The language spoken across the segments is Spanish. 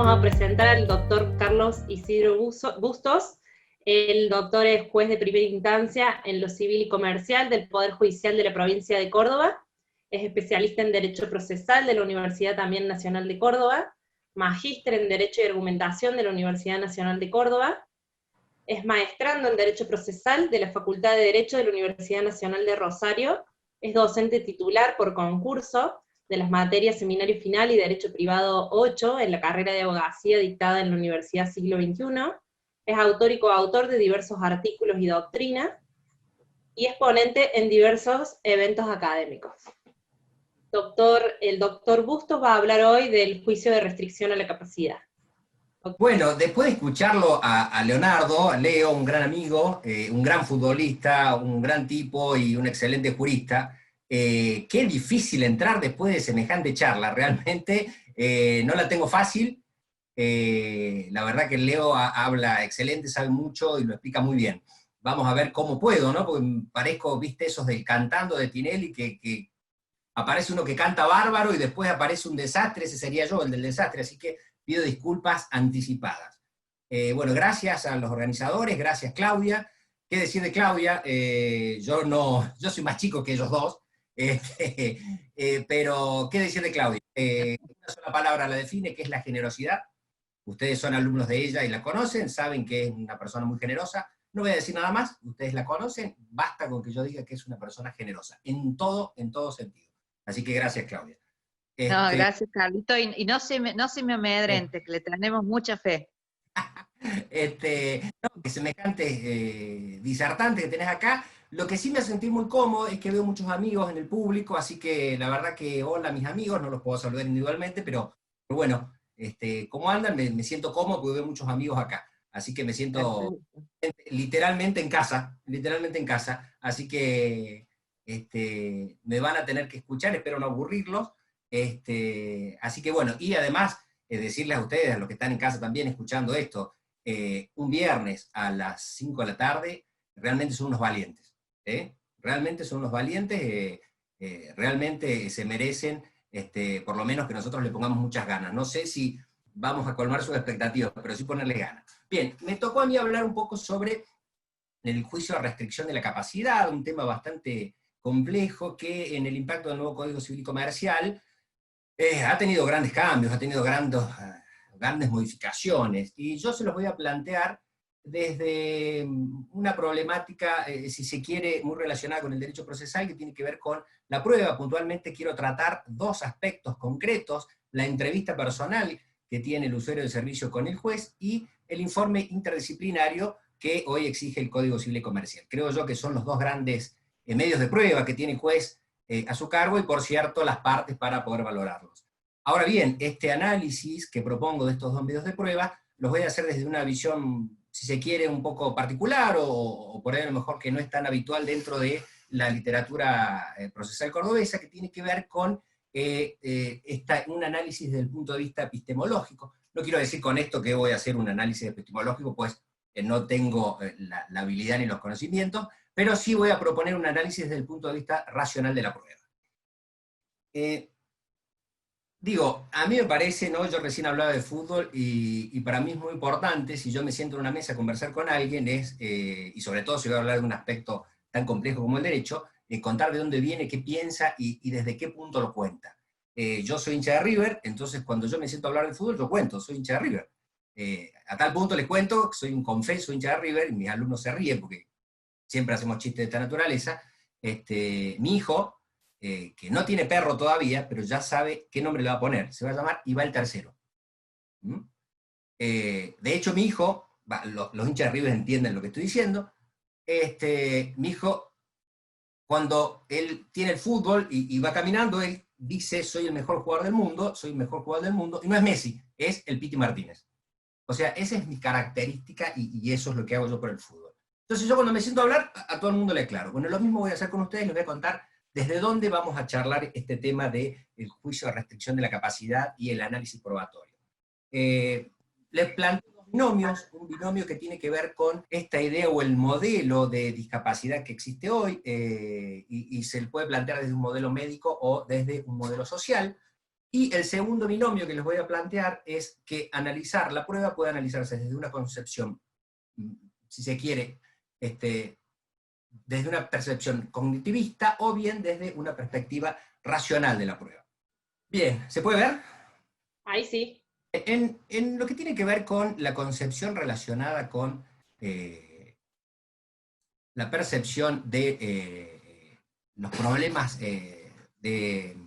a presentar al doctor Carlos Isidro Bustos. El doctor es juez de primera instancia en lo civil y comercial del Poder Judicial de la provincia de Córdoba. Es especialista en Derecho Procesal de la Universidad también Nacional de Córdoba. Magíster en Derecho y Argumentación de la Universidad Nacional de Córdoba. Es maestrando en Derecho Procesal de la Facultad de Derecho de la Universidad Nacional de Rosario. Es docente titular por concurso de las materias Seminario Final y Derecho Privado 8 en la carrera de abogacía dictada en la Universidad Siglo XXI. Es autor y coautor de diversos artículos y doctrinas, y es ponente en diversos eventos académicos. El doctor Bustos va a hablar hoy del juicio de restricción a la capacidad. Bueno, después de escucharlo a Leonardo, a Leo, un gran amigo, un gran futbolista, un gran tipo y un excelente jurista, qué difícil entrar después de semejante charla, realmente no la tengo fácil. La verdad que Leo habla excelente, sabe mucho y lo explica muy bien. Vamos a ver cómo puedo, ¿no? Porque parezco, viste, esos del cantando de Tinelli, que aparece uno que canta bárbaro y después aparece un desastre, ese sería yo, el del desastre, así que pido disculpas anticipadas. Bueno, gracias a los organizadores, gracias Claudia. ¿Qué decir de Claudia? Yo soy más chico que ellos dos, pero ¿qué decir de Claudia? Una sola palabra la define, que es la generosidad. Ustedes son alumnos de ella y la conocen, saben que es una persona muy generosa. No voy a decir nada más, ustedes la conocen, basta con que yo diga que es una persona generosa, en todo sentido. Así que gracias, Claudia. No, gracias, Carlito, y no se me amedrente, que le tenemos mucha fe. No, que semejante disertante que tenés acá. Lo que sí me hace sentir muy cómodo es que veo muchos amigos en el público, así que la verdad que hola mis amigos, no los puedo saludar individualmente, pero bueno, ¿cómo andan? Me siento cómodo porque veo muchos amigos acá, así que me siento literalmente en casa, así que me van a tener que escuchar, espero no aburrirlos, así que bueno, y además decirles a ustedes, a los que están en casa también escuchando esto, un viernes a las 5 de la tarde, realmente son unos valientes, realmente son unos valientes, realmente se merecen, por lo menos que nosotros le pongamos muchas ganas. No sé si vamos a colmar sus expectativas, pero sí ponerle ganas. Bien, me tocó a mí hablar un poco sobre el juicio de restricción de la capacidad, un tema bastante complejo que en el impacto del nuevo Código Civil y Comercial ha tenido grandes cambios, ha tenido grandes modificaciones, y yo se los voy a plantear desde una problemática, si se quiere, muy relacionada con el derecho procesal, que tiene que ver con la prueba. Puntualmente quiero tratar dos aspectos concretos: la entrevista personal que tiene el usuario de servicio con el juez y el informe interdisciplinario que hoy exige el Código Civil y Comercial. Creo yo que son los dos grandes medios de prueba que tiene el juez a su cargo, y por cierto las partes para poder valorarlos. Ahora bien, este análisis que propongo de estos dos medios de prueba los voy a hacer desde una visión, si se quiere, un poco particular, o por ahí a lo mejor que no es tan habitual dentro de la literatura procesal cordobesa, que tiene que ver con un análisis desde el punto de vista epistemológico. No quiero decir con esto que voy a hacer un análisis epistemológico, pues no tengo la habilidad ni los conocimientos, pero sí voy a proponer un análisis desde el punto de vista racional de la prueba. A mí me parece, ¿no? Yo recién hablaba de fútbol, y para mí es muy importante, si yo me siento en una mesa a conversar con alguien, y sobre todo si voy a hablar de un aspecto tan complejo como el derecho, contar de dónde viene, qué piensa y desde qué punto lo cuenta. Yo soy hincha de River, entonces cuando yo me siento a hablar de fútbol, yo cuento, soy hincha de River. A tal punto les cuento que soy un confeso hincha de River, y mis alumnos se ríen porque siempre hacemos chistes de esta naturaleza. Mi hijo, que no tiene perro todavía, pero ya sabe qué nombre le va a poner, se va a llamar Ibai III. De hecho, mi hijo, los hinchas de River entienden lo que estoy diciendo, mi hijo, cuando él tiene el fútbol y va caminando, él dice: soy el mejor jugador del mundo, y no es Messi, es el Piti Martínez. O sea, esa es mi característica, y eso es lo que hago yo por el fútbol. Entonces yo cuando me siento a hablar, a todo el mundo le aclaro. Bueno, lo mismo voy a hacer con ustedes, les voy a contar desde dónde vamos a charlar este tema del juicio de restricción de la capacidad y el análisis probatorio. Les planteo dos binomios, un binomio que tiene que ver con esta idea o el modelo de discapacidad que existe hoy, y se le puede plantear desde un modelo médico o desde un modelo social. Y el segundo binomio que les voy a plantear es que analizar la prueba puede analizarse desde una concepción, si se quiere, desde una percepción cognitivista o bien desde una perspectiva racional de la prueba. Bien, ¿se puede ver? Ahí sí. En lo que tiene que ver con la concepción relacionada con la percepción de los problemas de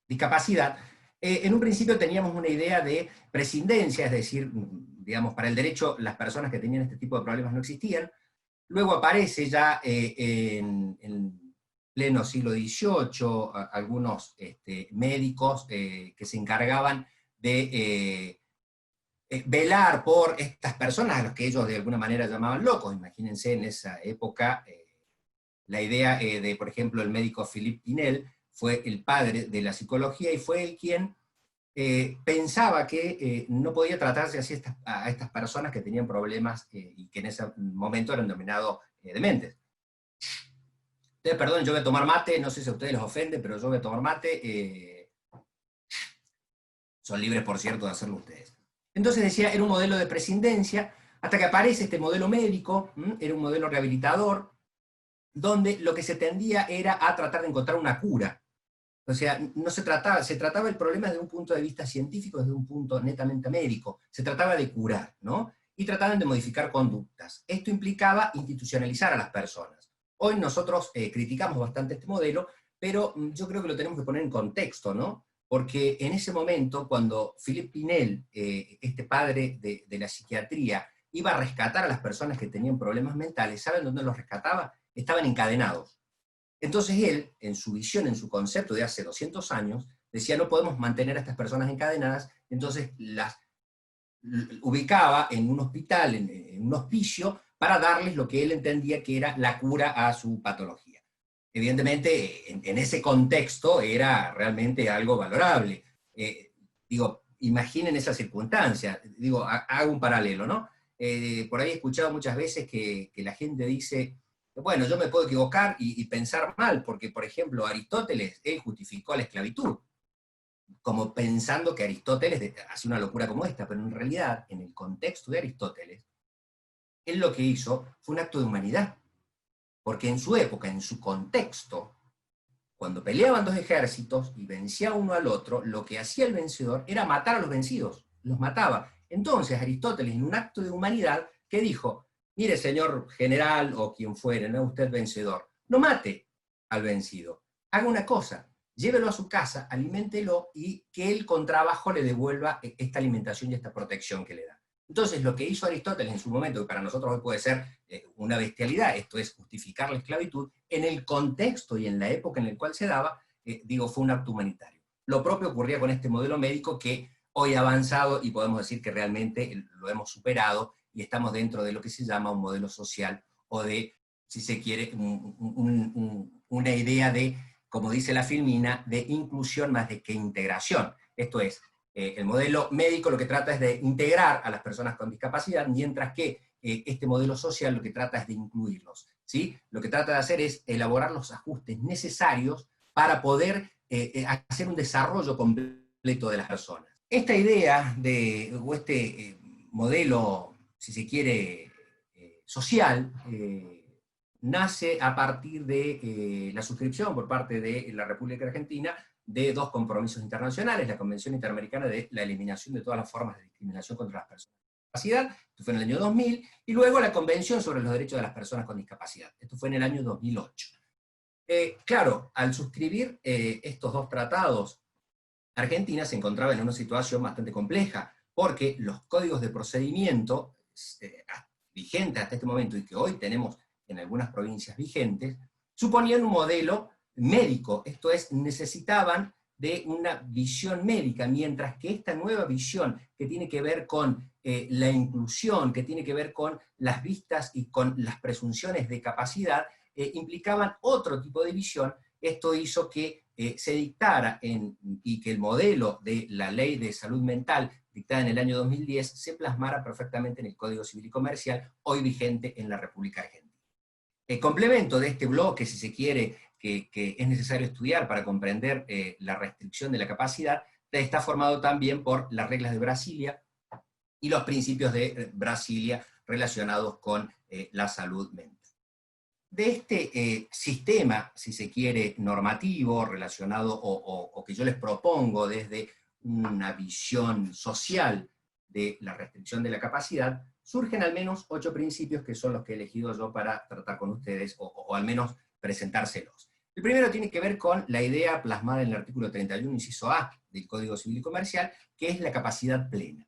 discapacidad, en un principio teníamos una idea de prescindencia, es decir, digamos, para el derecho las personas que tenían este tipo de problemas no existían. Luego aparece ya en pleno siglo XVIII algunos médicos que se encargaban de velar por estas personas a los que ellos de alguna manera llamaban locos. Imagínense en esa época la idea de, por ejemplo, el médico Philippe Pinel fue el padre de la psicología y fue él quien pensaba que no podía tratarse así a estas personas que tenían problemas y que en ese momento eran denominados dementes. Ustedes, perdón, yo voy a tomar mate, no sé si a ustedes les ofende, pero yo voy a tomar mate. Son libres, por cierto, de hacerlo ustedes. Entonces decía, era un modelo de prescindencia, hasta que aparece este modelo médico, era un modelo rehabilitador, donde lo que se tendía era a tratar de encontrar una cura. O sea, no se trataba el problema desde un punto de vista científico, desde un punto netamente médico. Se trataba de curar, ¿no? Y trataban de modificar conductas. Esto implicaba institucionalizar a las personas. Hoy nosotros criticamos bastante este modelo, pero yo creo que lo tenemos que poner en contexto, ¿no? Porque en ese momento, cuando Philippe Pinel, este padre de la psiquiatría, iba a rescatar a las personas que tenían problemas mentales, ¿saben dónde los rescataba? Estaban encadenados. Entonces él, en su visión, en su concepto de hace 200 años, decía no podemos mantener a estas personas encadenadas, entonces las ubicaba en un hospital, en un hospicio, para darles lo que él entendía que era la cura a su patología. Evidentemente, en ese contexto era realmente algo valorable. Digo, imaginen esa circunstancia, digo, hago un paralelo, ¿no? Por ahí he escuchado muchas veces que la gente dice, bueno, yo me puedo equivocar y pensar mal, porque, por ejemplo, Aristóteles, él justificó la esclavitud, como pensando que Aristóteles hace una locura como esta, pero en realidad, en el contexto de Aristóteles, él lo que hizo fue un acto de humanidad, porque en su época, en su contexto, cuando peleaban dos ejércitos y vencía uno al otro, lo que hacía el vencedor era matar a los vencidos, los mataba. Entonces Aristóteles, en un acto de humanidad, que dijo, mire señor general o quien fuere, no usted vencedor, no mate al vencido, haga una cosa, llévelo a su casa, aliméntelo y que él con trabajo le devuelva esta alimentación y esta protección que le da. Entonces lo que hizo Aristóteles en su momento, que para nosotros hoy puede ser una bestialidad, esto es justificar la esclavitud, en el contexto y en la época en la cual se daba, digo, fue un acto humanitario. Lo propio ocurría con este modelo médico que hoy ha avanzado y podemos decir que realmente lo hemos superado y estamos dentro de lo que se llama un modelo social o de, si se quiere, una idea de, como dice la Filmina, de inclusión más de que integración. Esto es, el modelo médico lo que trata es de integrar a las personas con discapacidad, mientras que este modelo social lo que trata es de incluirlos, ¿sí? Lo que trata de hacer es elaborar los ajustes necesarios para poder hacer un desarrollo completo de las personas. Esta idea o este modelo, si se quiere, social, nace a partir de la suscripción por parte de la República Argentina de dos compromisos internacionales, la Convención Interamericana de la Eliminación de todas las formas de discriminación contra las personas con discapacidad, esto fue en el año 2000, y luego la Convención sobre los Derechos de las Personas con Discapacidad, esto fue en el año 2008. Claro, al suscribir estos dos tratados, Argentina se encontraba en una situación bastante compleja, porque los códigos de procedimiento vigentes hasta este momento, y que hoy tenemos en algunas provincias vigentes, suponían un modelo médico, esto es, necesitaban de una visión médica, mientras que esta nueva visión que tiene que ver con la inclusión, que tiene que ver con las vistas y con las presunciones de capacidad, implicaban otro tipo de visión. Esto hizo que se dictara y que el modelo de la Ley de Salud Mental dictada en el año 2010 se plasmara perfectamente en el Código Civil y Comercial, hoy vigente en la República Argentina. El complemento de este bloque, si se quiere, que es necesario estudiar para comprender la restricción de la capacidad, está formado también por las reglas de Brasilia y los principios de Brasilia relacionados con la salud mental. De este sistema, si se quiere, normativo, relacionado o que yo les propongo desde una visión social de la restricción de la capacidad, surgen al menos 8 principios que son los que he elegido yo para tratar con ustedes, o al menos presentárselos. El primero tiene que ver con la idea plasmada en el artículo 31, inciso A del Código Civil y Comercial, que es la capacidad plena.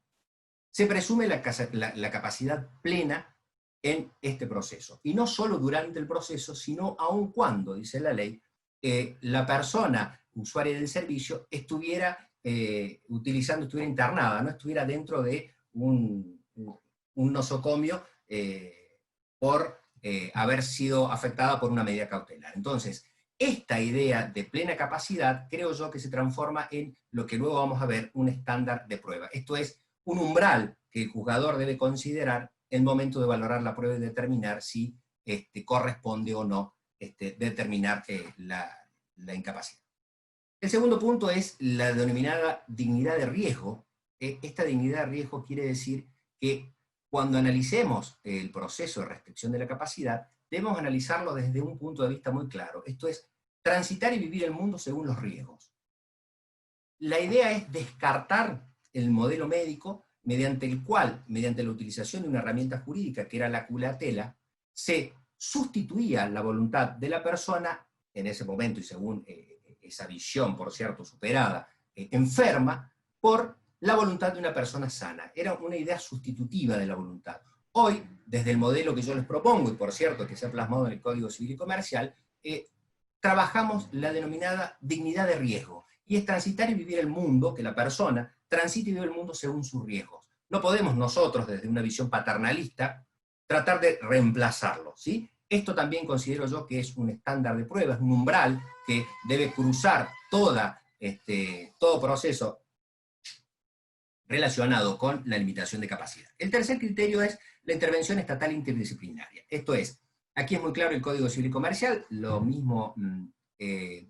Se presume la capacidad plena en este proceso, y no solo durante el proceso, sino aun cuando, dice la ley, la persona usuaria del servicio estuviera estuviera internada, no estuviera dentro de un nosocomio por haber sido afectada por una medida cautelar. Entonces, esta idea de plena capacidad, creo yo que se transforma en lo que luego vamos a ver, un estándar de prueba. Esto es un umbral que el juzgador debe considerar en el momento de valorar la prueba y determinar si corresponde o no determinar la incapacidad. El segundo punto es la denominada dignidad de riesgo. Esta dignidad de riesgo quiere decir que cuando analicemos el proceso de restricción de la capacidad, debemos analizarlo desde un punto de vista muy claro. Esto es, transitar y vivir el mundo según los riesgos. La idea es descartar el modelo médico mediante el cual, mediante la utilización de una herramienta jurídica que era la curatela, se sustituía la voluntad de la persona, en ese momento y según esa visión, por cierto, superada, enferma, por la voluntad de una persona sana. Era una idea sustitutiva de la voluntad. Hoy, desde el modelo que yo les propongo, y por cierto que se ha plasmado en el Código Civil y Comercial, trabajamos la denominada dignidad de riesgo, y es transitar y vivir el mundo, que la persona transite y vive el mundo según sus riesgos. No podemos nosotros, desde una visión paternalista, tratar de reemplazarlo, ¿sí? Esto también considero yo que es un estándar de prueba, es un umbral que debe cruzar todo proceso relacionado con la limitación de capacidad. El tercer criterio es la intervención estatal interdisciplinaria. Esto es, aquí es muy claro el Código Civil y Comercial, lo mismo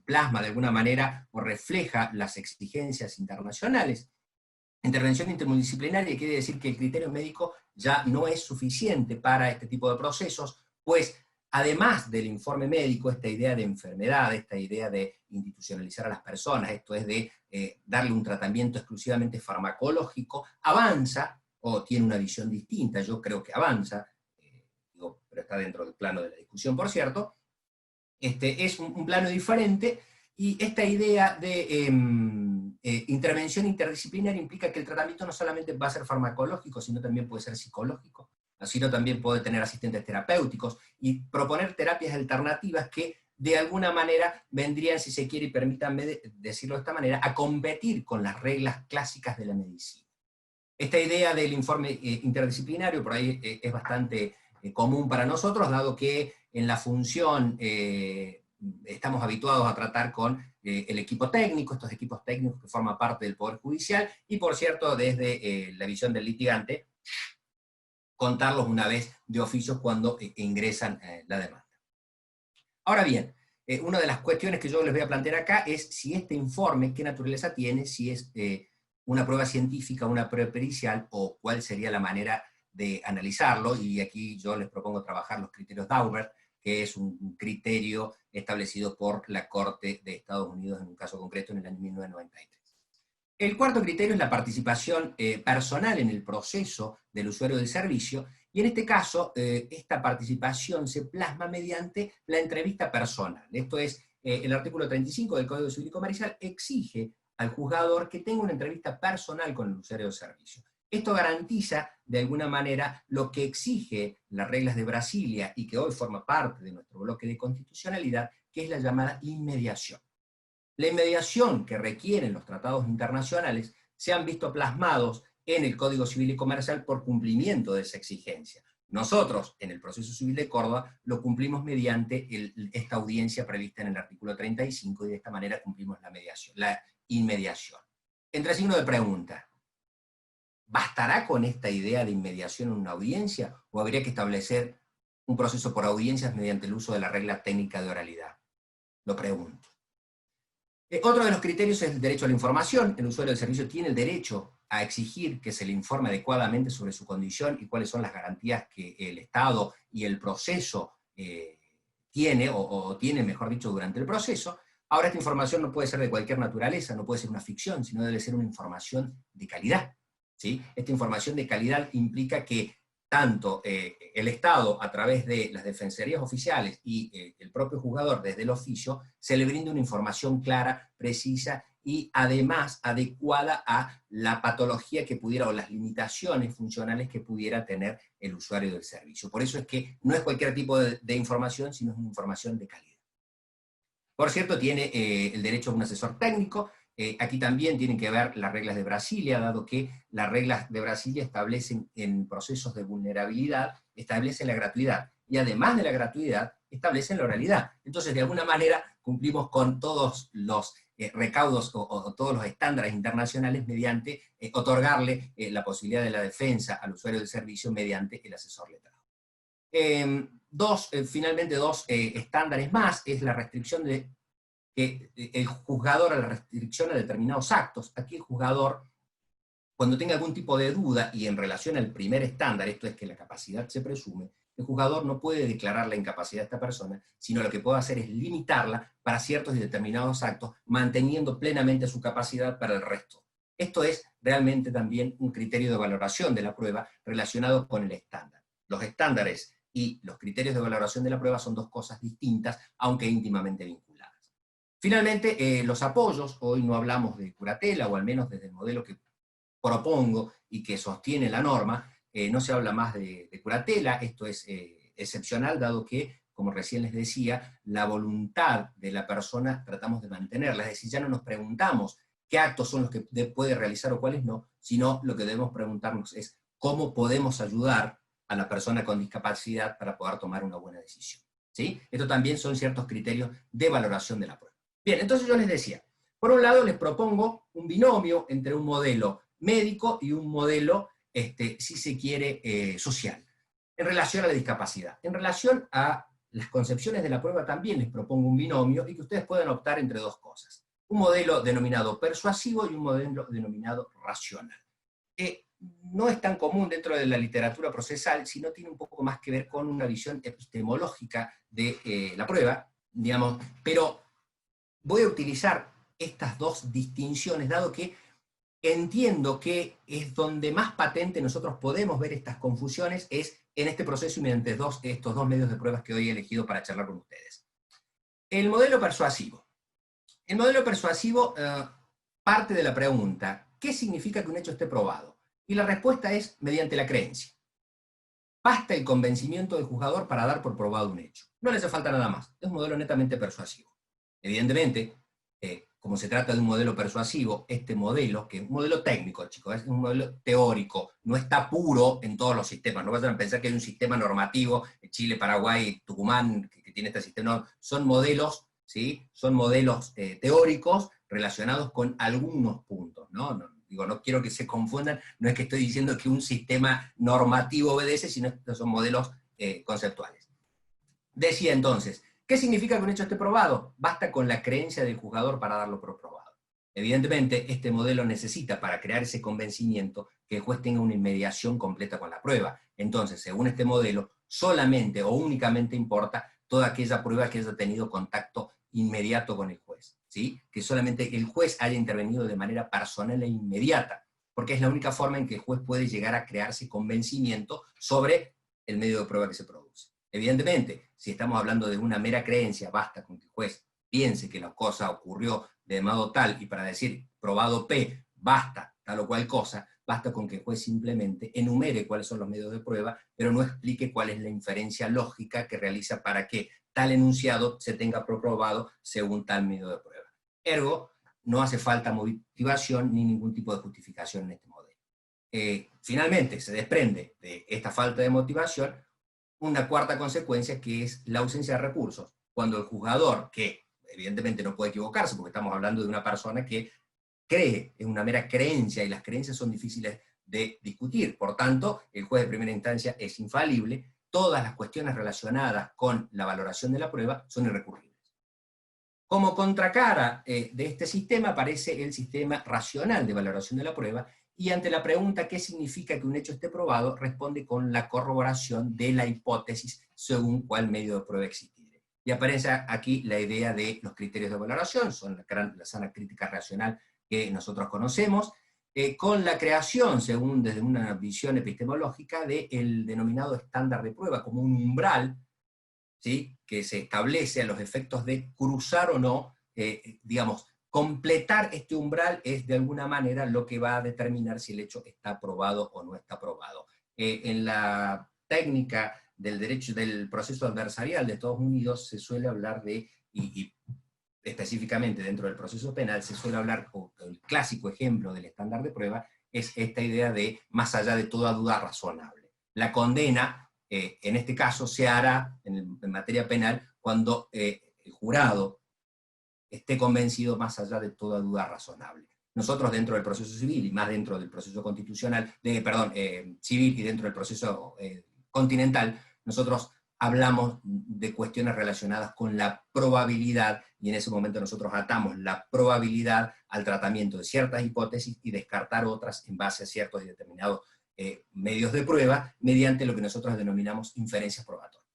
plasma de alguna manera o refleja las exigencias internacionales. Intervención interdisciplinaria quiere decir que el criterio médico ya no es suficiente para este tipo de procesos, pues además del informe médico, esta idea de enfermedad, esta idea de institucionalizar a las personas, esto es de darle un tratamiento exclusivamente farmacológico, avanza, o tiene una visión distinta, yo creo que avanza, pero está dentro del plano de la discusión, por cierto, es un plano diferente, y esta idea de intervención interdisciplinaria implica que el tratamiento no solamente va a ser farmacológico, sino también puede ser psicológico, sino también puede tener asistentes terapéuticos, y proponer terapias alternativas que de alguna manera vendrían, si se quiere, y permítanme decirlo de esta manera, a competir con las reglas clásicas de la medicina. Esta idea del informe interdisciplinario por ahí es bastante común para nosotros, dado que en la función estamos habituados a tratar con el equipo técnico, estos equipos técnicos que forman parte del Poder Judicial, y por cierto, desde la visión del litigante, contarlos una vez de oficio cuando ingresan la demanda. Ahora bien, una de las cuestiones que yo les voy a plantear acá es si este informe, qué naturaleza tiene, si es una prueba científica, una prueba pericial, o cuál sería la manera de analizarlo, y aquí yo les propongo trabajar los criterios Daubert, que es un criterio establecido por la Corte de Estados Unidos en un caso concreto en el año 1993. El cuarto criterio es la participación personal en el proceso del usuario del servicio, y en este caso, esta participación se plasma mediante la entrevista personal. Esto es, el artículo 35 del Código Civil y Comercial exige al juzgador que tenga una entrevista personal con el usuario del servicio. Esto garantiza, de alguna manera, lo que exige las reglas de Brasilia, y que hoy forma parte de nuestro bloque de constitucionalidad, que es la llamada inmediación. La inmediación que requieren los tratados internacionales se han visto plasmados en el Código Civil y Comercial por cumplimiento de esa exigencia. Nosotros, en el proceso civil de Córdoba, lo cumplimos mediante esta audiencia prevista en el artículo 35, y de esta manera cumplimos la inmediación. Entre signo de pregunta, ¿bastará con esta idea de inmediación en una audiencia, o habría que establecer un proceso por audiencias mediante el uso de la regla técnica de oralidad? Lo pregunto. Otro de los criterios es el derecho a la información. El usuario del servicio tiene el derecho a exigir que se le informe adecuadamente sobre su condición y cuáles son las garantías que el Estado y el proceso tiene, o tiene, mejor dicho, durante el proceso. Ahora, esta información no puede ser de cualquier naturaleza, no puede ser una ficción, sino debe ser una información de calidad, ¿sí? Esta información de calidad implica que tanto el Estado, a través de las defensorías oficiales, y el propio juzgador, desde el oficio, se le brinde una información clara, precisa, y además adecuada a la patología que pudiera, o las limitaciones funcionales que pudiera tener el usuario del servicio. Por eso es que no es cualquier tipo de información, sino es una información de calidad. Por cierto, tiene el derecho a un asesor técnico. Aquí también tienen que ver las reglas de Brasilia, dado que las reglas de Brasilia establecen en procesos de vulnerabilidad, establecen la gratuidad, y además de la gratuidad, establecen la oralidad. Entonces, de alguna manera, cumplimos con todos los recaudos o todos los estándares internacionales mediante otorgarle la posibilidad de la defensa al usuario del servicio mediante el asesor letrado. Finalmente, dos estándares más, es la restricción de que el juzgador, a la restricción a determinados actos. Aquí el juzgador, cuando tenga algún tipo de duda, y en relación al primer estándar, esto es que la capacidad se presume, el juzgador no puede declarar la incapacidad de esta persona, sino lo que puede hacer es limitarla para ciertos y determinados actos, manteniendo plenamente su capacidad para el resto. Esto es realmente también un criterio de valoración de la prueba relacionado con el estándar. Los estándares y los criterios de valoración de la prueba son dos cosas distintas, aunque íntimamente vinculadas. Finalmente, los apoyos. Hoy no hablamos de curatela, o al menos desde el modelo que propongo y que sostiene la norma, no se habla más de curatela. Esto es excepcional, dado que, como recién les decía, la voluntad de la persona tratamos de mantenerla, es decir, ya no nos preguntamos qué actos son los que puede realizar o cuáles no, sino lo que debemos preguntarnos es cómo podemos ayudar a la persona con discapacidad para poder tomar una buena decisión, ¿sí? Esto también son ciertos criterios de valoración de la prueba. Bien, entonces yo les decía, por un lado les propongo un binomio entre un modelo médico y un modelo, si se quiere, social, en relación a la discapacidad. En relación a las concepciones de la prueba también les propongo un binomio, y que ustedes puedan optar entre dos cosas. Un modelo denominado persuasivo y un modelo denominado racional. No es tan común dentro de la literatura procesal, sino tiene un poco más que ver con una visión epistemológica de la prueba, digamos, pero voy a utilizar estas dos distinciones, dado que entiendo que es donde más patente nosotros podemos ver estas confusiones, es en este proceso y mediante estos dos medios de pruebas que hoy he elegido para charlar con ustedes. El modelo persuasivo. El modelo persuasivo parte de la pregunta, ¿qué significa que un hecho esté probado? Y la respuesta es mediante la creencia. Basta el convencimiento del juzgador para dar por probado un hecho. No le hace falta nada más. Es un modelo netamente persuasivo. Evidentemente, como se trata de un modelo persuasivo, este modelo, que es un modelo técnico, chicos, es un modelo teórico, no está puro en todos los sistemas. No vayan a pensar que hay un sistema normativo, Chile, Paraguay, Tucumán, que tiene este sistema. No, son modelos, ¿sí? Son modelos teóricos relacionados con algunos puntos, ¿no? No quiero que se confundan, no es que estoy diciendo que un sistema normativo obedece, sino que son modelos conceptuales. Decía entonces, ¿qué significa que un hecho esté probado? Basta con la creencia del juzgador para darlo por probado. Evidentemente, este modelo necesita, para crear ese convencimiento, que el juez tenga una inmediación completa con la prueba. Entonces, según este modelo, solamente o únicamente importa toda aquella prueba que haya tenido contacto inmediato con el juez, ¿sí? Que solamente el juez haya intervenido de manera personal e inmediata, porque es la única forma en que el juez puede llegar a crearse convencimiento sobre el medio de prueba que se produce. Evidentemente, si estamos hablando de una mera creencia, basta con que el juez piense que la cosa ocurrió de modo tal, y para decir probado P, basta tal o cual cosa, basta con que el juez simplemente enumere cuáles son los medios de prueba, pero no explique cuál es la inferencia lógica que realiza para que tal enunciado se tenga probado según tal medio de prueba. Ergo, no hace falta motivación ni ningún tipo de justificación en este modelo. Finalmente, se desprende de esta falta de motivación una cuarta consecuencia, que es la ausencia de recursos. Cuando el juzgador, que evidentemente no puede equivocarse, porque estamos hablando de una persona que cree, es una mera creencia, y las creencias son difíciles de discutir, por tanto, el juez de primera instancia es infalible, todas las cuestiones relacionadas con la valoración de la prueba son irrecurribles. Como contracara de este sistema aparece el sistema racional de valoración de la prueba, y ante la pregunta ¿qué significa que un hecho esté probado?, responde con la corroboración de la hipótesis según cuál medio de prueba existiere. Y aparece aquí la idea de los criterios de valoración, son la sana crítica racional que nosotros conocemos, con la creación, según desde una visión epistemológica, del denominado estándar de prueba, como un umbral, ¿sí?, que se establece a los efectos de cruzar o no, digamos, completar este umbral es de alguna manera lo que va a determinar si el hecho está probado o no está probado. En la técnica del derecho del proceso adversarial de Estados Unidos se suele hablar de, y específicamente dentro del proceso penal, se suele hablar, el clásico ejemplo del estándar de prueba, es esta idea de más allá de toda duda razonable. La condena, en este caso, se hará en materia penal cuando el jurado esté convencido más allá de toda duda razonable. Nosotros dentro del proceso civil, y más dentro del proceso constitucional, civil y dentro del proceso continental, nosotros hablamos de cuestiones relacionadas con la probabilidad, y en ese momento nosotros atamos la probabilidad al tratamiento de ciertas hipótesis y descartar otras en base a ciertos y determinados medios de prueba, mediante lo que nosotros denominamos inferencias probatorias.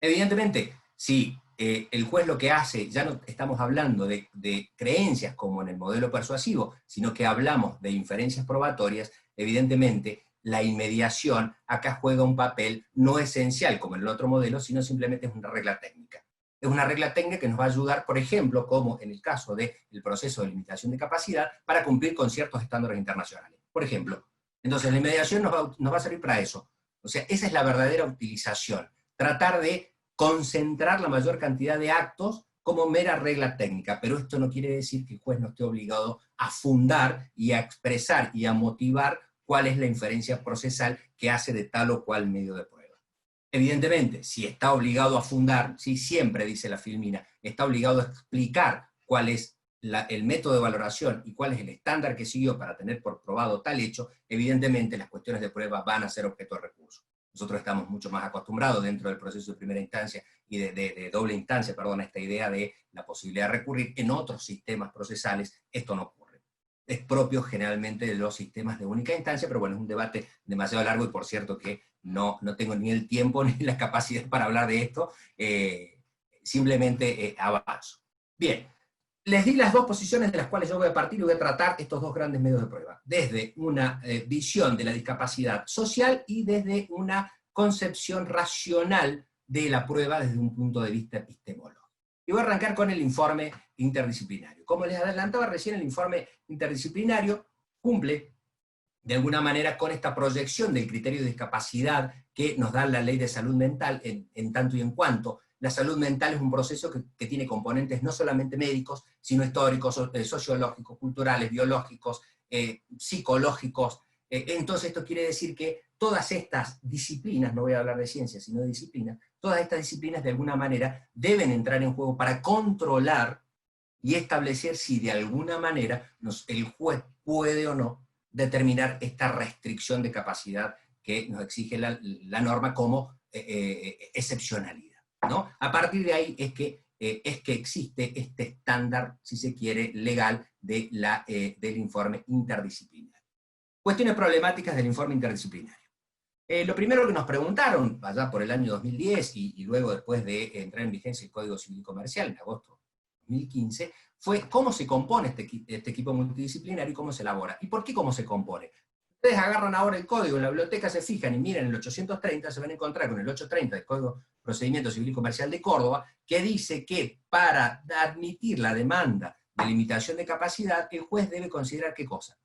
Evidentemente, si el juez lo que hace, ya no estamos hablando de creencias como en el modelo persuasivo, sino que hablamos de inferencias probatorias, evidentemente la inmediación acá juega un papel no esencial como en el otro modelo, sino simplemente es una regla técnica. Es una regla técnica que nos va a ayudar, por ejemplo, como en el caso del proceso de limitación de capacidad, para cumplir con ciertos estándares internacionales. Por ejemplo, entonces la inmediación nos va a servir para eso. O sea, esa es la verdadera utilización. Tratar de concentrar la mayor cantidad de actos como mera regla técnica, pero esto no quiere decir que el juez no esté obligado a fundar y a expresar y a motivar cuál es la inferencia procesal que hace de tal o cual medio de prueba. Evidentemente, si está obligado a fundar, sí, siempre, dice la Filmina, está obligado a explicar cuál es el método de valoración y cuál es el estándar que siguió para tener por probado tal hecho, evidentemente las cuestiones de prueba van a ser objeto de recurso. Nosotros estamos mucho más acostumbrados dentro del proceso de primera instancia y de doble instancia, perdón, a esta idea de la posibilidad de recurrir. En otros sistemas procesales esto no ocurre. Es propio generalmente de los sistemas de única instancia, pero bueno, es un debate demasiado largo y por cierto que no tengo ni el tiempo ni la capacidad para hablar de esto, simplemente avanzo. Bien, les di las dos posiciones de las cuales yo voy a partir y voy a tratar estos dos grandes medios de prueba, desde una visión de la discapacidad social y desde una concepción racional de la prueba desde un punto de vista epistemológico. Y voy a arrancar con el informe interdisciplinario. Como les adelantaba recién, el informe interdisciplinario cumple de alguna manera con esta proyección del criterio de discapacidad que nos da la ley de salud mental, en tanto y en cuanto la salud mental es un proceso que tiene componentes no solamente médicos, sino históricos, sociológicos, culturales, biológicos, psicológicos. Entonces esto quiere decir que todas estas disciplinas, no voy a hablar de ciencias, sino de disciplinas, todas estas disciplinas de alguna manera deben entrar en juego para controlar y establecer si de alguna manera el juez puede o no determinar esta restricción de capacidad que nos exige la norma como excepcionalidad, ¿no? A partir de ahí es que existe este estándar, si se quiere, legal del informe interdisciplinario. Cuestiones problemáticas del informe interdisciplinario. Lo primero que nos preguntaron, allá por el año 2010, y luego después de entrar en vigencia el Código Civil y Comercial, en agosto de 2015, fue cómo se compone este equipo multidisciplinario y cómo se elabora. ¿Y por qué cómo se compone? Ustedes agarran ahora el código, en la biblioteca se fijan y miren el 830, se van a encontrar con el 830 del Código Procedimiento Civil y Comercial de Córdoba, que dice que para admitir la demanda de limitación de capacidad, el juez debe considerar ¿qué cosa?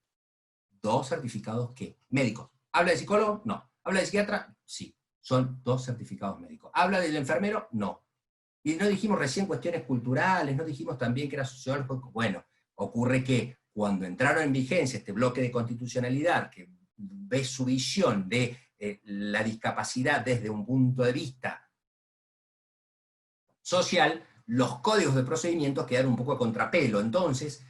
Dos certificados ¿qué? Médicos. ¿Habla de psicólogo? No. ¿Habla de psiquiatra? Sí. Son dos certificados médicos. ¿Habla del enfermero? No. Y no dijimos recién cuestiones culturales, no dijimos también que era sociólogo. Bueno, ocurre que cuando entraron en vigencia este bloque de constitucionalidad, que ve su visión de la discapacidad desde un punto de vista social, los códigos de procedimientos quedaron un poco a contrapelo. Entonces,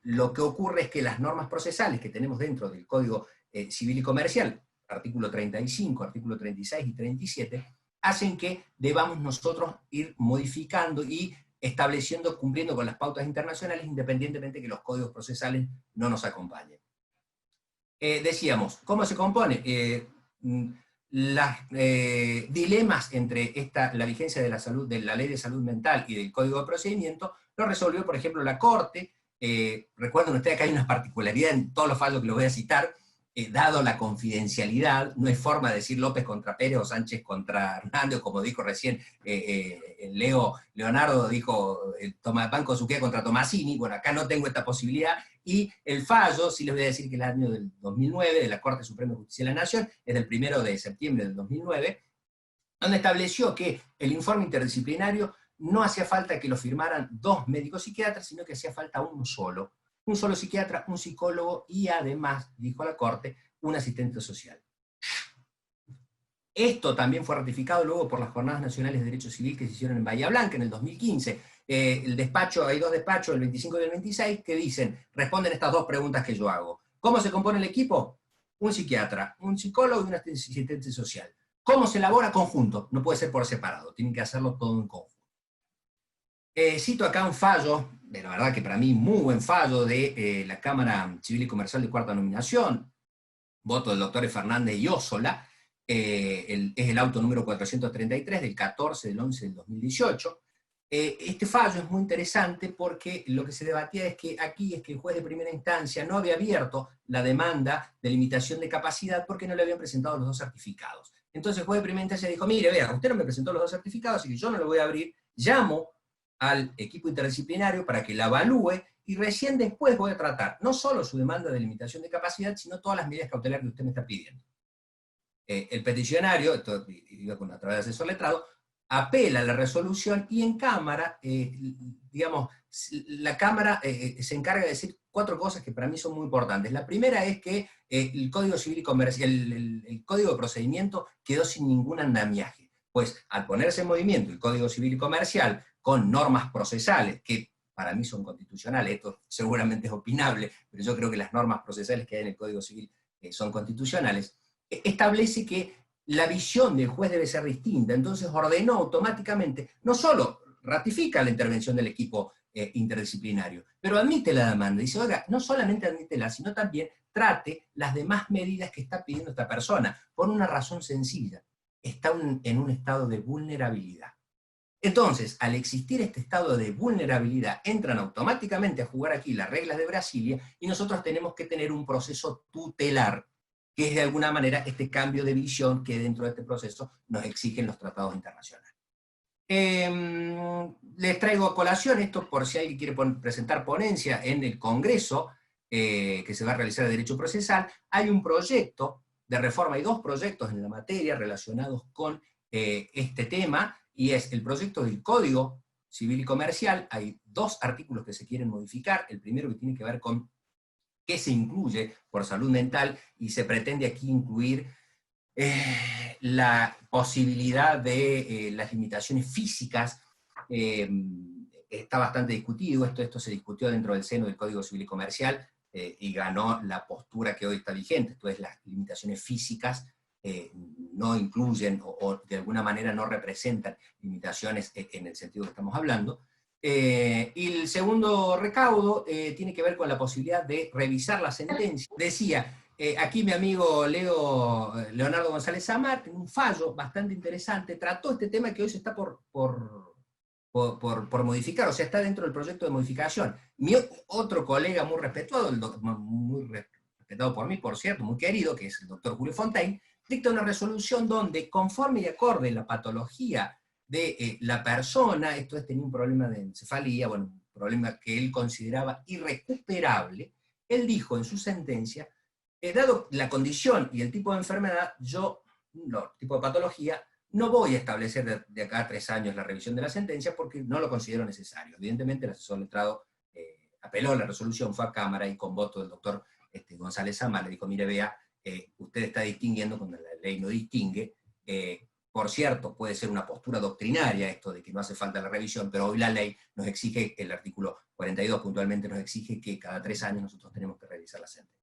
lo que ocurre es que las normas procesales que tenemos dentro del Código Civil y Comercial, artículo 35, artículo 36 y 37, hacen que debamos nosotros ir modificando y cumpliendo con las pautas internacionales, independientemente que los códigos procesales no nos acompañen. Decíamos, ¿cómo se compone? Los dilemas entre la vigencia de la Ley de Salud Mental y del Código de Procedimiento lo resolvió, por ejemplo, la Corte. Recuerden ustedes que hay una particularidad en todos los fallos que los voy a citar, dado la confidencialidad, no hay forma de decir López contra Pérez o Sánchez contra Hernández, como dijo recién Leonardo, dijo Banco Suquía contra Tomasini. Bueno, acá no tengo esta posibilidad, y el fallo, sí les voy a decir que el año del 2009, de la Corte Suprema de Justicia de la Nación, es del 1 de septiembre del 2009, donde estableció que el informe interdisciplinario no hacía falta que lo firmaran 2 médicos psiquiatras, sino que hacía falta uno solo. Un solo psiquiatra, un psicólogo y además, dijo la Corte, un asistente social. Esto también fue ratificado luego por las Jornadas Nacionales de Derecho Civil que se hicieron en Bahía Blanca en el 2015. Hay 2 despachos, el 25 y el 26, que dicen, responden estas 2 preguntas que yo hago. ¿Cómo se compone el equipo? Un psiquiatra, un psicólogo y un asistente social. ¿Cómo se elabora? Conjunto, no puede ser por separado, tienen que hacerlo todo en conjunto. Cito acá un fallo, de la verdad que para mí muy buen fallo, de la Cámara Civil y Comercial de Cuarta Nominación, voto del doctor Fernández y Ósola, es el auto número 433 del 14 del 11 del 2018. Este fallo es muy interesante porque lo que se debatía es que aquí es que el juez de primera instancia no había abierto la demanda de limitación de capacidad porque no le habían presentado los 2 certificados. Entonces el juez de primera instancia dijo, mire, vea, usted no me presentó los 2 certificados, así que yo no lo voy a abrir, llamo al equipo interdisciplinario para que la evalúe, y recién después voy a tratar no solo su demanda de limitación de capacidad, sino todas las medidas cautelares que usted me está pidiendo. El peticionario, esto iba a través de asesor letrado, apela a la resolución y en Cámara, digamos, la Cámara se encarga de decir 4 cosas que para mí son muy importantes. La primera es que el Código Civil y Comercial, el Código de Procedimiento quedó sin ningún andamiaje, pues al ponerse en movimiento el Código Civil y Comercial con normas procesales, que para mí son constitucionales, esto seguramente es opinable, pero yo creo que las normas procesales que hay en el Código Civil son constitucionales, establece que la visión del juez debe ser distinta. Entonces ordenó automáticamente, no solo ratifica la intervención del equipo interdisciplinario, pero admite la demanda. Dice, oiga, no solamente admítela, sino también trate las demás medidas que está pidiendo esta persona, por una razón sencilla: está en un estado de vulnerabilidad. Entonces, al existir este estado de vulnerabilidad, entran automáticamente a jugar aquí las reglas de Brasilia, y nosotros tenemos que tener un proceso tutelar, que es de alguna manera este cambio de visión que dentro de este proceso nos exigen los tratados internacionales. Les traigo a colación esto por si alguien quiere presentar ponencia en el Congreso, que se va a realizar de Derecho Procesal. Hay un proyecto de reforma, hay 2 proyectos en la materia relacionados con este tema, y es el proyecto del Código Civil y Comercial. Hay 2 artículos que se quieren modificar. El primero que tiene que ver con qué se incluye por salud mental, y se pretende aquí incluir la posibilidad de las limitaciones físicas. Está bastante discutido, esto se discutió dentro del seno del Código Civil y Comercial, y ganó la postura que hoy está vigente, esto es, las limitaciones físicas no incluyen o de alguna manera no representan limitaciones en el sentido que estamos hablando. Y el segundo recaudo tiene que ver con la posibilidad de revisar la sentencia. Decía, aquí mi amigo Leonardo González Samar, en un fallo bastante interesante, trató este tema que hoy se está por modificar, o sea, está dentro del proyecto de modificación. Mi otro colega muy respetado, muy respetado por mí, por cierto, muy querido, que es el doctor Julio Fontaine, dicta una resolución donde, conforme y acorde la patología de la persona, esto es, tenía un problema de encefalía, bueno, un problema que él consideraba irrecuperable, él dijo en su sentencia, dado la condición y el tipo de enfermedad, tipo de patología, no voy a establecer de acá a 3 años la revisión de la sentencia porque no lo considero necesario. Evidentemente el asesor letrado apeló a la resolución, fue a Cámara, y con voto del doctor González Samar le dijo, mire, vea, usted está distinguiendo cuando la ley no distingue. Por cierto, puede ser una postura doctrinaria esto de que no hace falta la revisión, pero hoy la ley nos exige, el artículo 42 puntualmente nos exige que cada 3 años nosotros tenemos que revisar la sentencia.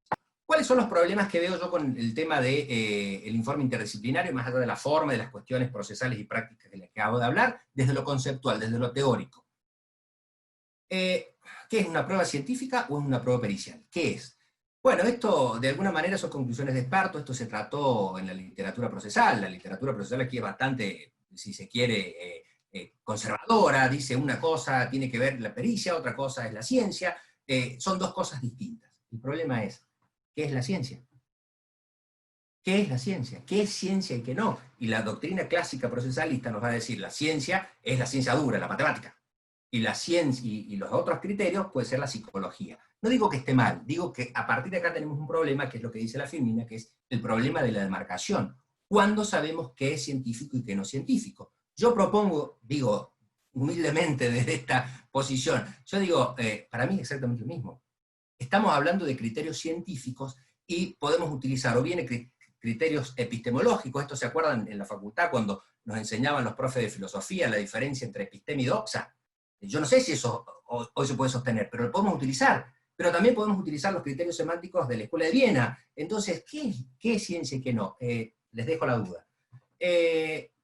¿Cuáles son los problemas que veo yo con el tema del informe interdisciplinario, más allá de la forma, de las cuestiones procesales y prácticas de las que acabo de hablar, desde lo conceptual, desde lo teórico? ¿Qué es una prueba científica o es una prueba pericial? ¿Qué es? Bueno, esto de alguna manera son conclusiones de expertos, esto se trató en la literatura procesal. La literatura procesal aquí es bastante, si se quiere, conservadora, dice una cosa tiene que ver la pericia, otra cosa es la ciencia, son dos cosas distintas. El problema es, ¿qué es la ciencia? ¿Qué es la ciencia? ¿Qué es ciencia y qué no? Y la doctrina clásica procesalista nos va a decir, la ciencia es la ciencia dura, la matemática. Y la ciencia y los otros criterios puede ser la psicología. No digo que esté mal, digo que a partir de acá tenemos un problema, que es lo que dice la Firmina, que es el problema de la demarcación. ¿Cuándo sabemos qué es científico y qué no es científico? Yo propongo, digo humildemente desde esta posición, yo digo, para mí es exactamente lo mismo. Estamos hablando de criterios científicos y podemos utilizar o bien criterios epistemológicos. Esto se acuerdan en la facultad cuando nos enseñaban los profes de filosofía la diferencia entre episteme y doxa. Yo no sé si eso hoy se puede sostener, pero lo podemos utilizar. Pero también podemos utilizar los criterios semánticos de la Escuela de Viena. Entonces, ¿qué es ciencia y qué no? Les dejo la duda.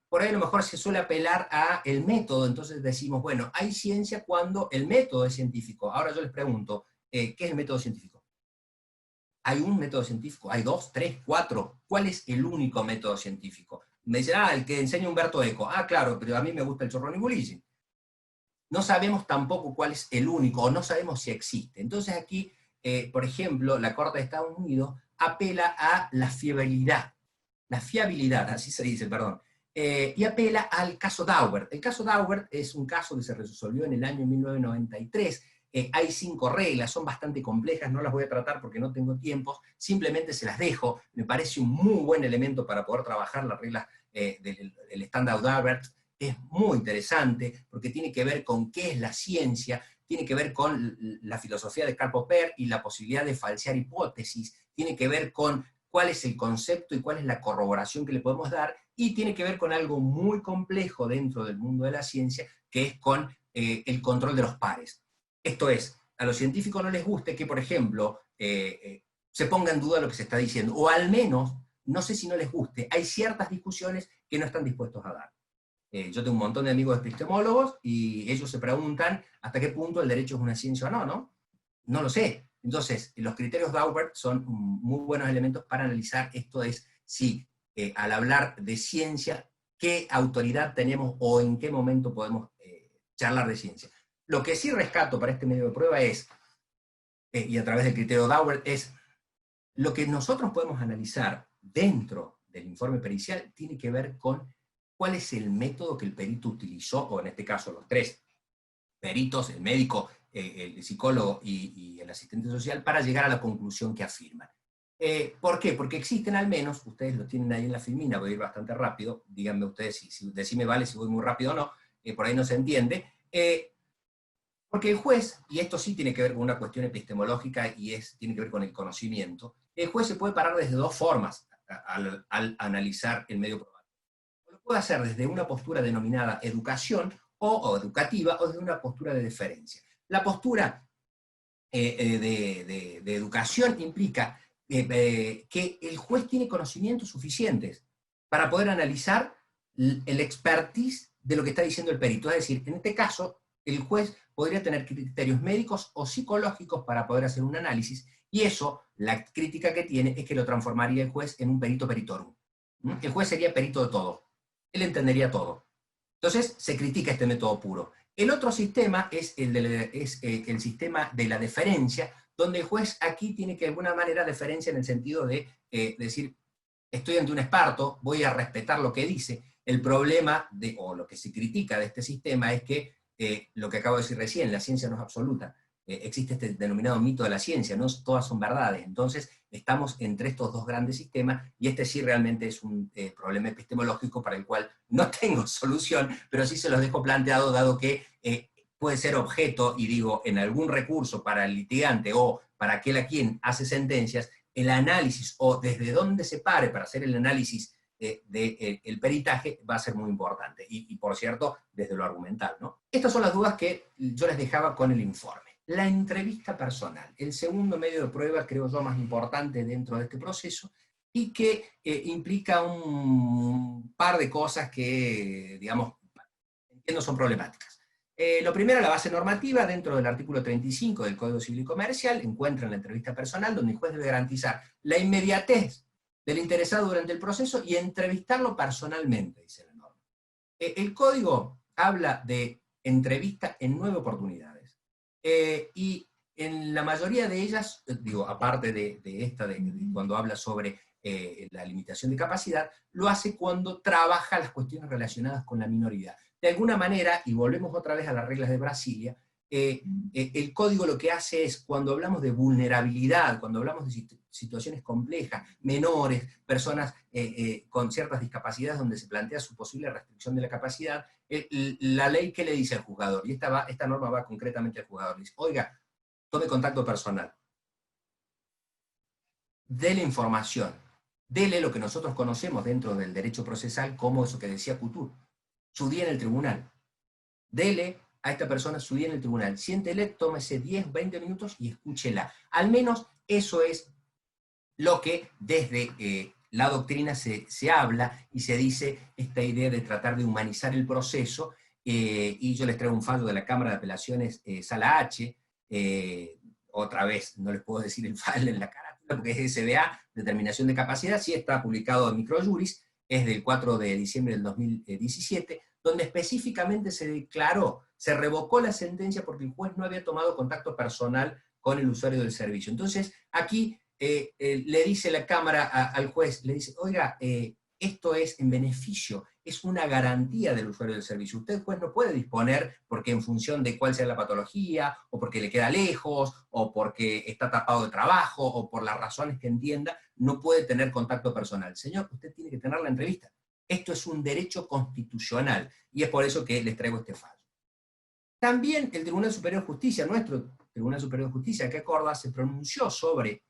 Por ahí a lo mejor se suele apelar a el método, entonces decimos, bueno, hay ciencia cuando el método es científico. Ahora yo les pregunto, ¿qué es el método científico? ¿Hay un método científico? ¿Hay 2, 3, 4? ¿Cuál es el único método científico? Me dicen, el que enseña Humberto Eco. Claro, pero a mí me gusta el Chorrón y Bullici. No sabemos tampoco cuál es el único, o no sabemos si existe. Entonces aquí, por ejemplo, la Corte de Estados Unidos apela a la fiabilidad, así se dice, perdón, y apela al caso Daubert. El caso Daubert es un caso que se resolvió en el año 1993, hay 5 reglas, son bastante complejas, no las voy a tratar porque no tengo tiempo, simplemente se las dejo, me parece un muy buen elemento para poder trabajar las reglas del estándar Daubert. Es muy interesante porque tiene que ver con qué es la ciencia, tiene que ver con la filosofía de Karl Popper y la posibilidad de falsear hipótesis, tiene que ver con cuál es el concepto y cuál es la corroboración que le podemos dar, y tiene que ver con algo muy complejo dentro del mundo de la ciencia, que es con el control de los pares. Esto es, a los científicos no les guste que, por ejemplo, se ponga en duda lo que se está diciendo, o al menos, no sé si no les guste, hay ciertas discusiones que no están dispuestos a dar. Yo tengo un montón de amigos epistemólogos y ellos se preguntan hasta qué punto el derecho es una ciencia o no, ¿no? No lo sé. Entonces, los criterios Daubert son muy buenos elementos para analizar esto, es si al hablar de ciencia, qué autoridad tenemos o en qué momento podemos charlar de ciencia. Lo que sí rescato para este medio de prueba es, y a través del criterio Daubert, es lo que nosotros podemos analizar dentro del informe pericial tiene que ver con cuál es el método que el perito utilizó, o en este caso los 3 peritos, el médico, el psicólogo y el asistente social, para llegar a la conclusión que afirman. ¿Por qué? Porque existen al menos, ustedes lo tienen ahí en la filmina, voy a ir bastante rápido, díganme ustedes si decime vale si voy muy rápido o no, por ahí no se entiende, porque el juez, y esto sí tiene que ver con una cuestión epistemológica y tiene que ver con el conocimiento, el juez se puede parar desde 2 formas al analizar el medio probatorio. Lo puede hacer desde una postura denominada educación o educativa, o desde una postura de deferencia. La postura de educación implica que el juez tiene conocimientos suficientes para poder analizar el expertise de lo que está diciendo el perito. Es decir, en este caso, el juez podría tener criterios médicos o psicológicos para poder hacer un análisis, y eso, la crítica que tiene, es que lo transformaría el juez en un perito peritorum. El juez sería perito de todo. Él entendería todo. Entonces, se critica este método puro. El otro sistema es el sistema de la deferencia, donde el juez aquí tiene que de alguna manera deferencia en el sentido de decir, estoy ante un experto, voy a respetar lo que dice. El problema, o lo que se critica de este sistema, es que, lo que acabo de decir recién, la ciencia no es absoluta. Existe este denominado mito de la ciencia, no todas son verdades. Entonces, estamos entre estos 2 grandes sistemas, y este sí realmente es un problema epistemológico para el cual no tengo solución, pero sí se los dejo planteado, dado que puede ser objeto, y digo, en algún recurso para el litigante o para aquel a quien hace sentencias, el análisis, o desde dónde se pare para hacer el análisis del peritaje, va a ser muy importante. Y por cierto, desde lo argumental, ¿no? Estas son las dudas que yo les dejaba con el informe. La entrevista personal, el segundo medio de prueba, creo yo, más importante dentro de este proceso, y que implica un par de cosas que, digamos, entiendo son problemáticas. Lo primero, la base normativa, dentro del artículo 35 del Código Civil y Comercial, encuentran la entrevista personal, donde el juez debe garantizar la inmediatez del interesado durante el proceso y entrevistarlo personalmente, dice la norma. El Código habla de entrevista en 9 oportunidades. Y en la mayoría de ellas, digo, aparte de esta, de cuando habla sobre la limitación de capacidad, lo hace cuando trabaja las cuestiones relacionadas con la minoridad. De alguna manera, y volvemos otra vez a las reglas de Brasilia, el código lo que hace es, cuando hablamos de vulnerabilidad, cuando hablamos de situaciones complejas, menores, personas con ciertas discapacidades donde se plantea su posible restricción de la capacidad, la ley, ¿qué le dice al juzgador? Y esta norma va concretamente al juzgador. Le dice, oiga, tome contacto personal, dele información, dele lo que nosotros conocemos dentro del derecho procesal como eso que decía Couture, su día en el tribunal. Dele a esta persona su día en el tribunal. Siéntele, tómese 10, 20 minutos y escúchela. Al menos eso es lo que desde la doctrina se habla y se dice esta idea de tratar de humanizar el proceso. Y yo les traigo un fallo de la Cámara de Apelaciones Sala H. Otra vez, no les puedo decir el fallo en la carátula porque es SBA, determinación de capacidad, sí está publicado en Microjuris, es del 4 de diciembre del 2017, donde específicamente se declaró, se revocó la sentencia porque el juez no había tomado contacto personal con el usuario del servicio. Entonces, aquí le dice la Cámara al juez, le dice, oiga, esto es en beneficio, es una garantía del usuario del servicio. Usted, juez, no puede disponer porque en función de cuál sea la patología, o porque le queda lejos, o porque está tapado de trabajo, o por las razones que entienda, no puede tener contacto personal. Señor, usted tiene que tener la entrevista. Esto es un derecho constitucional, y es por eso que les traigo este fallo. También el Tribunal Superior de Justicia, nuestro Tribunal Superior de Justicia, que acorda, se pronunció sobre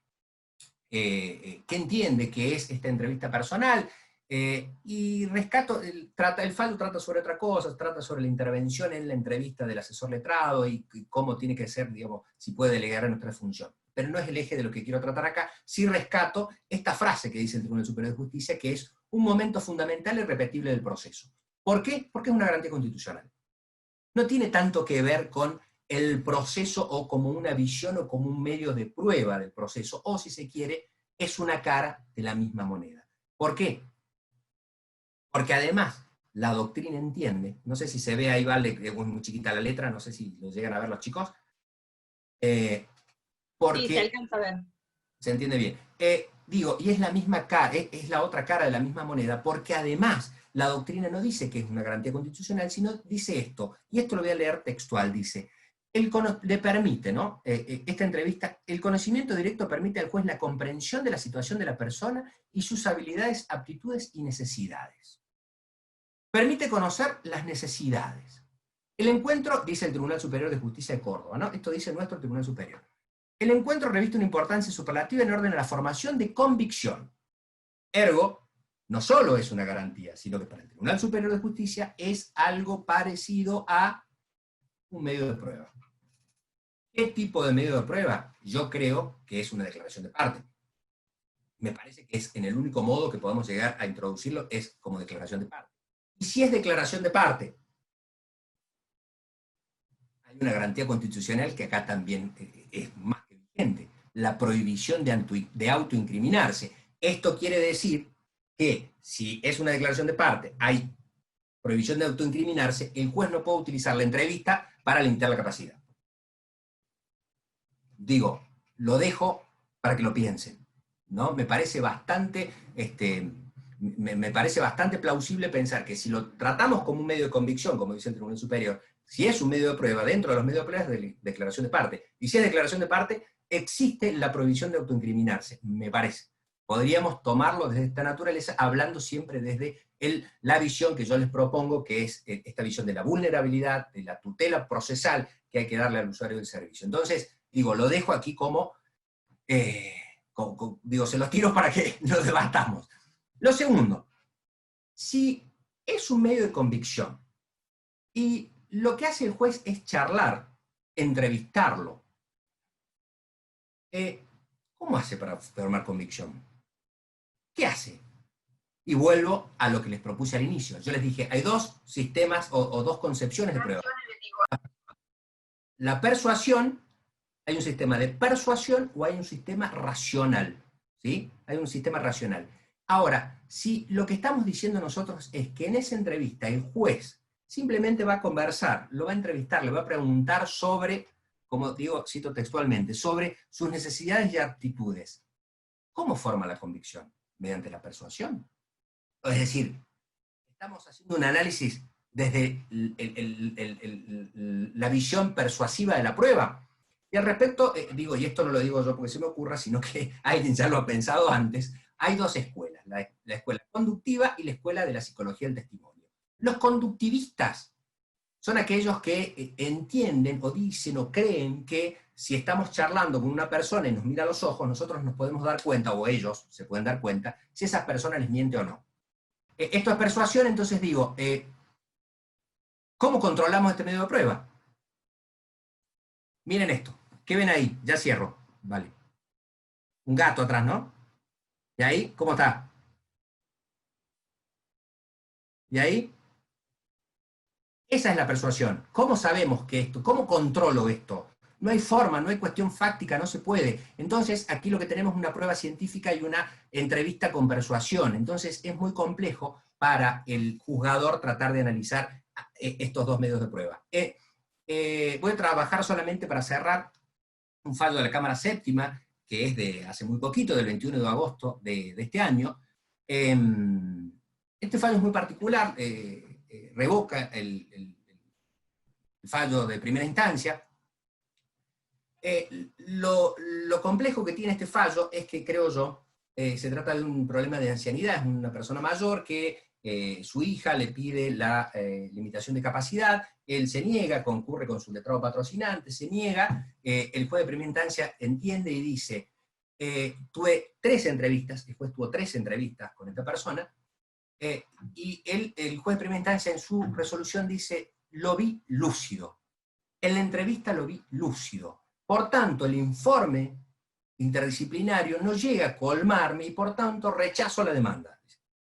qué entiende que es esta entrevista personal, y rescato, el fallo trata sobre otra cosa, trata sobre la intervención en la entrevista del asesor letrado, y cómo tiene que ser, digamos, si puede delegar en nuestra función. Pero no es el eje de lo que quiero tratar acá. Sí rescato esta frase que dice el Tribunal Superior de Justicia, que es un momento fundamental y irrepetible del proceso. ¿Por qué? Porque es una garantía constitucional. No tiene tanto que ver con el proceso o como una visión o como un medio de prueba del proceso, o si se quiere, es una cara de la misma moneda. ¿Por qué? Porque además la doctrina entiende, no sé si se ve ahí, vale, muy chiquita la letra, no sé si lo llegan a ver los chicos, porque sí, se alcanza a ver. se entiende bien. Digo, y es la misma cara, es la otra cara de la misma moneda, porque además la doctrina no dice que es una garantía constitucional, sino dice esto, y esto lo voy a leer textual, dice, le permite, ¿no? Esta entrevista, el conocimiento directo permite al juez la comprensión de la situación de la persona y sus habilidades, aptitudes y necesidades. Permite conocer las necesidades. El encuentro, dice el Tribunal Superior de Justicia de Córdoba, ¿no? Esto dice nuestro Tribunal Superior. El encuentro reviste una importancia superlativa en orden a la formación de convicción. Ergo, no solo es una garantía, sino que para el Tribunal Superior de Justicia es algo parecido a un medio de prueba. ¿Qué tipo de medio de prueba? Yo creo que es una declaración de parte. Me parece que es en el único modo que podemos llegar a introducirlo, es como declaración de parte. Y si es declaración de parte, hay una garantía constitucional que acá también es más que vigente, la prohibición de autoincriminarse. Esto quiere decir que si es una declaración de parte, hay prohibición de autoincriminarse, el juez no puede utilizar la entrevista para limitar la capacidad. Digo, lo dejo para que lo piensen, ¿no? Me parece bastante, me parece bastante plausible pensar que si lo tratamos como un medio de convicción, como dice el Tribunal Superior, si es un medio de prueba, dentro de los medios de prueba es de declaración de parte, y si es declaración de parte, existe la prohibición de autoincriminarse, me parece. Podríamos tomarlo desde esta naturaleza, hablando siempre desde la visión que yo les propongo, que es esta visión de la vulnerabilidad, de la tutela procesal que hay que darle al usuario del servicio. Entonces, digo, lo dejo aquí como, digo, se los tiro para que lo debatamos. Lo segundo, si es un medio de convicción y lo que hace el juez es charlar, entrevistarlo, ¿cómo hace para formar convicción? ¿Qué hace? Y vuelvo a lo que les propuse al inicio. Yo les dije, hay dos sistemas o dos concepciones de prueba. La persuasión, hay un sistema de persuasión o hay un sistema racional, ¿sí? Hay un sistema racional. Ahora, si lo que estamos diciendo nosotros es que en esa entrevista el juez simplemente va a conversar, lo va a entrevistar, le va a preguntar sobre, como digo, cito textualmente, sobre sus necesidades y aptitudes, ¿cómo forma la convicción? Mediante la persuasión. Es decir, estamos haciendo un análisis desde la visión persuasiva de la prueba. Y al respecto, digo, y esto no lo digo yo porque se me ocurra, sino que alguien ya lo ha pensado antes, hay dos escuelas, la escuela conductiva y la escuela de la psicología del testimonio. Los conductivistas son aquellos que entienden o dicen o creen que si estamos charlando con una persona y nos mira a los ojos, nosotros nos podemos dar cuenta, o ellos se pueden dar cuenta, si esa persona les miente o no. Esto es persuasión, entonces digo, ¿cómo controlamos este medio de prueba? Miren esto, ¿qué ven ahí? Ya cierro, vale. Un gato atrás, ¿no? ¿Y ahí? ¿Cómo está? ¿Y ahí? Esa es la persuasión. ¿Cómo sabemos que esto? ¿Cómo controlo esto? No hay forma, no hay cuestión fáctica, no se puede. Entonces, aquí lo que tenemos es una prueba científica y una entrevista con persuasión. Entonces, es muy complejo para el juzgador tratar de analizar estos dos medios de prueba. Voy a trabajar solamente para cerrar un fallo de la Cámara Séptima, que es de hace muy poquito, del 21 de agosto de este año. Este fallo es muy particular, revoca el fallo de primera instancia. Lo complejo que tiene este fallo es que, creo yo, se trata de un problema de ancianidad. Es una persona mayor que su hija le pide la limitación de capacidad, él se niega, concurre con su letrado patrocinante, se niega, el juez de primera instancia entiende y dice, tuve 3 entrevistas, el juez tuvo 3 entrevistas con esta persona, y el juez de primera instancia en su resolución dice, lo vi lúcido. En la entrevista lo vi lúcido. Por tanto, el informe interdisciplinario no llega a colmarme y por tanto rechazo la demanda.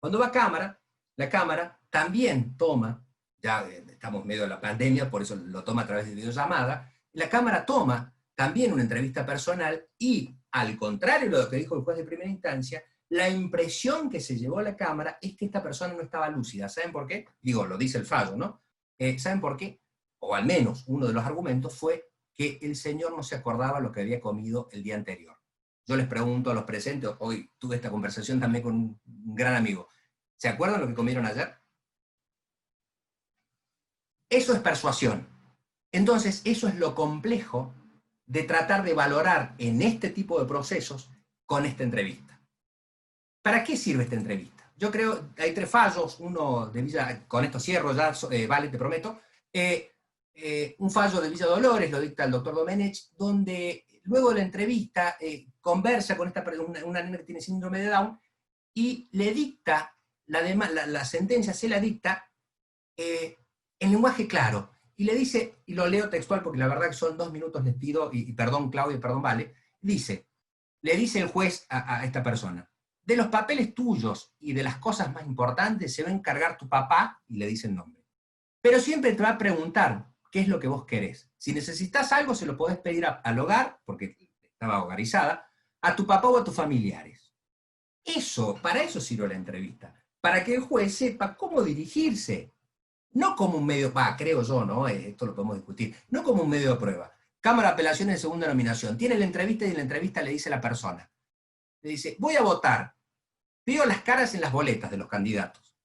Cuando va a Cámara, la Cámara también toma, ya estamos medio de la pandemia, por eso lo toma a través de videollamada, la Cámara toma también una entrevista personal y, al contrario de lo que dijo el juez de primera instancia, la impresión que se llevó a la Cámara es que esta persona no estaba lúcida. ¿Saben por qué? Digo, lo dice el fallo, ¿no? ¿Saben por qué? O al menos uno de los argumentos fue que el señor no se acordaba lo que había comido el día anterior. Yo les pregunto a los presentes, hoy tuve esta conversación también con un gran amigo, ¿se acuerdan lo que comieron ayer? Eso es persuasión. Entonces, eso es lo complejo de tratar de valorar en este tipo de procesos con esta entrevista. ¿Para qué sirve esta entrevista? Yo creo, hay 3 fallos, uno de Villa, con esto cierro ya, vale, te prometo, un fallo de Villa Dolores, lo dicta el doctor Domenech, donde luego de la entrevista conversa con una nena que tiene síndrome de Down y le dicta, la sentencia se la dicta en lenguaje claro, y le dice, y lo leo textual porque la verdad que son 2 minutos, les pido, y perdón Claudio, perdón Vale, le dice el juez a esta persona, de los papeles tuyos y de las cosas más importantes se va a encargar tu papá, y le dice el nombre. Pero siempre te va a preguntar qué es lo que vos querés. Si necesitas algo, se lo podés pedir al hogar, porque estaba hogarizada, a tu papá o a tus familiares. Para eso sirve la entrevista, para que el juez sepa cómo dirigirse. No como un medio, creo yo, ¿no? Esto lo podemos discutir, no como un medio de prueba. Cámara de Apelaciones de Segunda Nominación. Tiene la entrevista y en la entrevista le dice a la persona, le dice, voy a votar, pido las caras en las boletas de los candidatos.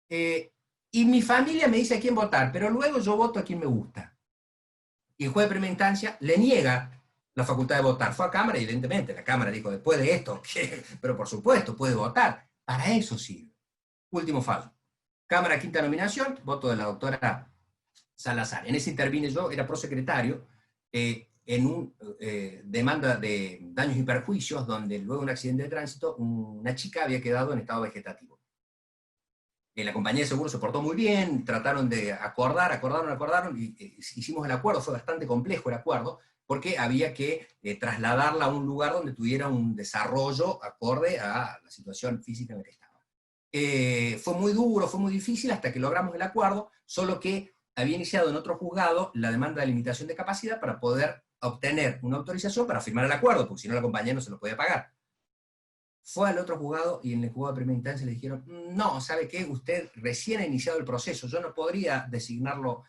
Y mi familia me dice a quién votar, pero luego yo voto a quien me gusta. Y el juez de primera instancia le niega la facultad de votar. Fue a Cámara, evidentemente, la Cámara dijo, después de esto, pero por supuesto, puede votar. Para eso sirve. Último fallo. Cámara quinta nominación, voto de la doctora Salazar. En ese intervine yo, era prosecretario, en una demanda de daños y perjuicios, donde luego de un accidente de tránsito, una chica había quedado en estado vegetativo. La compañía de seguros se portó muy bien, trataron de acordaron, y hicimos el acuerdo. Fue bastante complejo el acuerdo, porque había que trasladarla a un lugar donde tuviera un desarrollo acorde a la situación física en la que estaba. Fue muy duro, fue muy difícil hasta que logramos el acuerdo, solo que había iniciado en otro juzgado la demanda de limitación de capacidad para poder obtener una autorización para firmar el acuerdo, porque si no la compañía no se lo podía pagar. Fue al otro juzgado y en el juzgado de primera instancia le dijeron, no, ¿sabe qué? Usted recién ha iniciado el proceso, yo no podría designarlo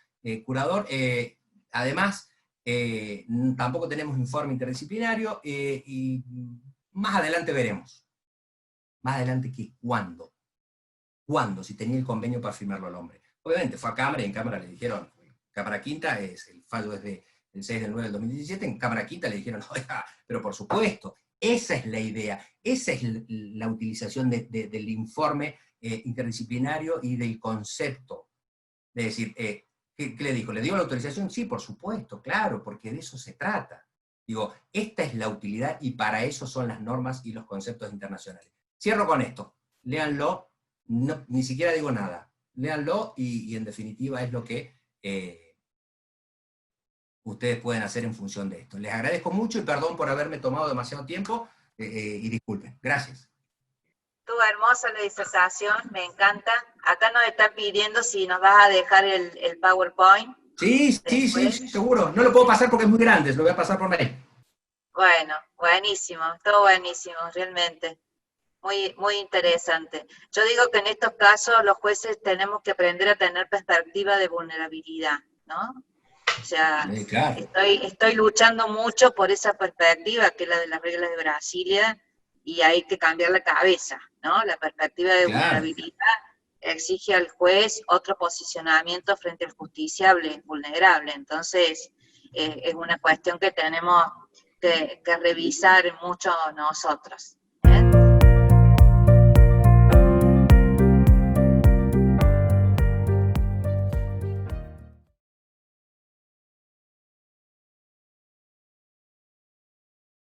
curador, además tampoco tenemos informe interdisciplinario y más adelante veremos. Más adelante, ¿qué? ¿Cuándo? ¿Cuándo? Si tenía el convenio para firmarlo al hombre. Obviamente fue a Cámara y en Cámara le dijeron, Cámara Quinta, el fallo es del 6 del 9 del 2017, en Cámara Quinta le dijeron, oiga, pero por supuesto, esa es la idea, esa es la utilización del informe interdisciplinario y del concepto. Es decir, ¿qué le dijo? ¿Le dio la autorización? Sí, por supuesto, claro, porque de eso se trata. Digo, esta es la utilidad y para eso son las normas y los conceptos internacionales. Cierro con esto, léanlo, no, ni siquiera digo nada, léanlo y en definitiva es lo que ustedes pueden hacer en función de esto. Les agradezco mucho y perdón por haberme tomado demasiado tiempo y disculpen. Gracias. Estuvo hermosa la disertación, me encanta. Acá nos están pidiendo si nos vas a dejar el PowerPoint. Sí, seguro. No lo puedo pasar porque es muy grande, lo voy a pasar por mail. Bueno, buenísimo, todo buenísimo, realmente. Muy, muy interesante. Yo digo que en estos casos los jueces tenemos que aprender a tener perspectiva de vulnerabilidad, ¿no? O sea, claro. estoy luchando mucho por esa perspectiva, que es la de las reglas de Brasilia, y hay que cambiar la cabeza, ¿no? La perspectiva de vulnerabilidad exige al juez otro posicionamiento frente al justiciable vulnerable. Entonces, es una cuestión que tenemos que revisar mucho nosotros.